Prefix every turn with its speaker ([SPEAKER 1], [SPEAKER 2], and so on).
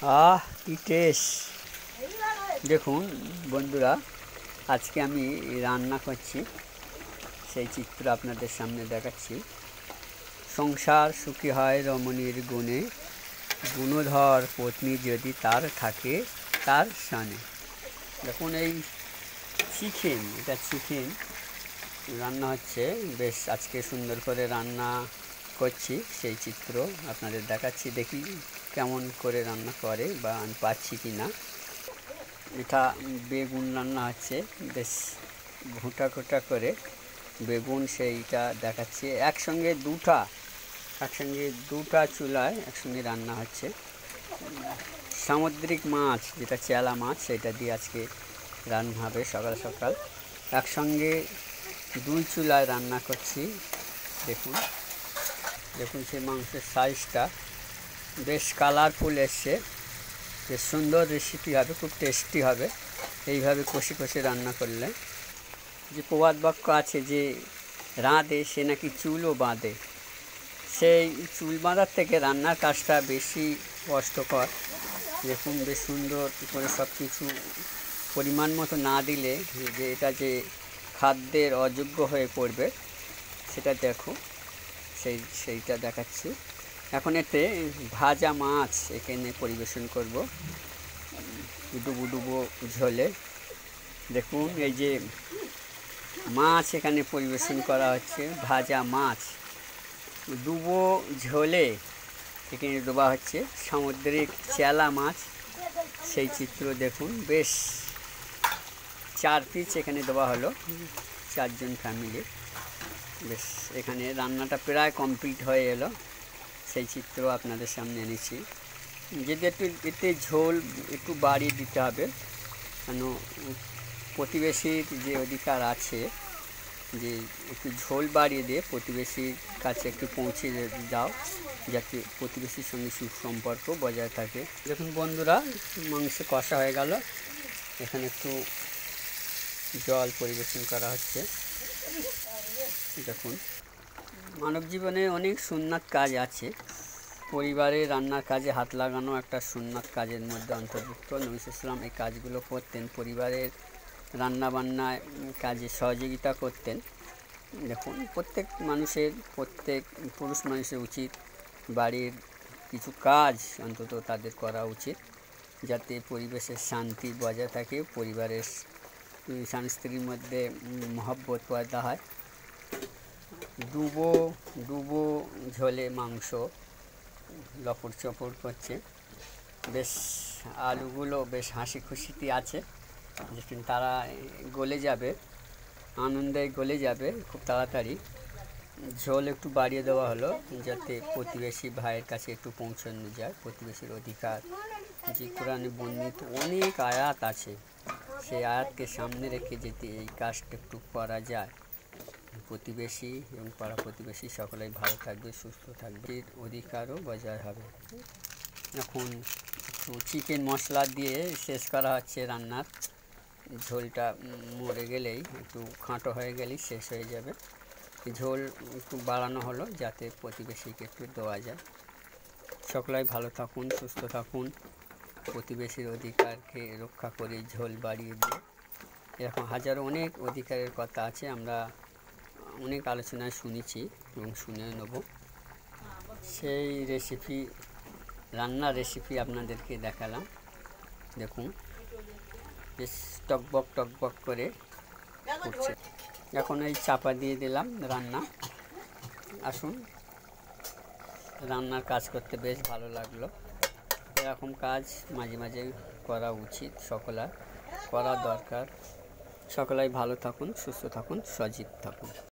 [SPEAKER 1] কি টেস্ট! দেখুন বন্ধুরা, আজকে আমি রান্না করছি, সেই চিত্র আপনাদের সামনে দেখাচ্ছি। সংসার সুখী হয় রমণীর গুণে, গুণধর পত্নী যদি তার থাকে তার সানে। দেখুন এই চিকেন, এটা চিকেন রান্না হচ্ছে। বেশ আজকে সুন্দর করে রান্না করছি, সেই চিত্র আপনাদের দেখাচ্ছি। দেখি কেমন করে রান্না করে বা আমি পাচ্ছি কি না। এটা বেগুন রান্না হচ্ছে, বেশ ঘুঁটা ঘুঁটা করে বেগুন সেইটা দেখাচ্ছে। একসঙ্গে দুটা চুলায় একসঙ্গে রান্না হচ্ছে। সামুদ্রিক মাছ, যেটা চেলা মাছ, সেটা দিয়ে আজকে রান্না হবে। সকাল সকাল একসঙ্গে দুই চুলায় রান্না করছি। দেখুন দেখুন সেই মাংসের সাইজটা বেশ কালারফুল এসছে। বেশ সুন্দর রেসিপি হবে, খুব টেস্টি হবে এইভাবে কষে কষে রান্না করলে। যে প্রবাদ বাক্য আছে যে রাঁধে সে নাকি চুলও বাঁধে, সেই চুল বাঁধার থেকে রান্নার কাজটা বেশি কষ্টকর। দেখুন বেশ সুন্দর করে সব কিছু পরিমাণ মতো না দিলে যে এটা যে খাদ্যের অযোগ্য হয়ে পড়বে, সেটা দেখো, সেইটা দেখাচ্ছি। এখন এতে ভাজা মাছ এখানে পরিবেশন করব ডুবো ডুবো ঝোলে। দেখুন এই যে মাছ এখানে পরিবেশন করা হচ্ছে, ভাজা মাছ ডুবো ঝোলে এখানে ডোবা হচ্ছে। সামুদ্রিক চেলা মাছ, সেই চিত্র দেখুন। বেশ 4 পিস এখানে দেওয়া হলো, 4 জন ফ্যামিলি। বেশ এখানে রান্নাটা প্রায় কমপ্লিট হয়ে এলো, সেই চিত্র আপনাদের সামনে এনেছি। যদি এতে ঝোল একটু বাড়িয়ে দিতে হবে, কেন প্রতিবেশীর যে অধিকার আছে যে একটু ঝোল বাড়িয়ে দিয়ে প্রতিবেশীর কাছে একটু পৌঁছে দাও, যাতে প্রতিবেশীর সঙ্গে সুসম্পর্ক বজায় থাকে। দেখুন বন্ধুরা, মাংস কষা হয়ে গেল, এখানে একটু জল পরিবেশন করা হচ্ছে। দেখুন মানব জীবনে অনেক সুন্নাত কাজ আছে, পরিবারে রান্নার কাজে হাত লাগানো একটা সুন্নাত কাজের মধ্যে অন্তর্ভুক্ত। নবী সাল্লাল্লাহু আলাইহি ওয়াসাল্লাম এই কাজগুলো করতেন, পরিবারের রান্নাবান্নায় কাজে সহযোগিতা করতেন। দেখুন প্রত্যেক পুরুষ মানুষের উচিত বাড়ির কিছু কাজ অন্তত তাদের করা উচিত, যাতে পরিবেশের শান্তি বজায় থাকে, পরিবারের স্বামী স্ত্রীর মধ্যে মহব্বত পয়দা হয়। ডুবো ঝোলে মাংস লপড় চপড় করছে। বেশ আলুগুলো বেশ হাসি খুশিতে আছে, যেদিন তারা গলে যাবে, আনন্দে গলে যাবে খুব তাড়াতাড়ি। ঝোল একটু বাড়িয়ে দেওয়া হলো, যাতে প্রতিবেশী ভাইয়ের কাছে একটু পৌঁছানো যায়। প্রতিবেশীর অধিকার যে কোরআনে বর্ণিত অনেক আয়াত আছে, সেই আয়াতকে সামনে রেখে যদি এই কাজটা একটু করা যায়, প্রতিবেশী এবং পাড়া প্রতিবেশী সকলেই ভালো থাকবে, সুস্থ থাকবে, অধিকারও বজায় হবে। এখন একটু চিকেন মশলা দিয়ে শেষ করা হচ্ছে রান্নার। ঝোলটা মরে গেলেই, একটু খাঁটো হয়ে গেলেই শেষ হয়ে যাবে। ঝোল একটু বাড়ানো হলো যাতে প্রতিবেশীকে একটু দেওয়া যায়। সকলেই ভালো থাকুন, সুস্থ থাকুন, প্রতিবেশীর অধিকারকে রক্ষা করে ঝোল বাড়িয়ে দিয়ে। এরকম হাজারো অনেক অধিকারের কথা আছে, আমরা অনেক আলোচনায় শুনেছি এবং শুনে নেব। সেই রান্নার রেসিপি আপনাদেরকে দেখালাম। দেখুন বেশ টকবক করে উঠছে। এখন এই চাপা দিয়ে দিলাম রান্না। আসুন, রান্নার কাজ করতে বেশ ভালো লাগলো। এরকম কাজ মাঝে মাঝে করা উচিত, সকলের করা দরকার। সকলেই ভালো থাকুন, সুস্থ থাকুন, সজীব থাকুন।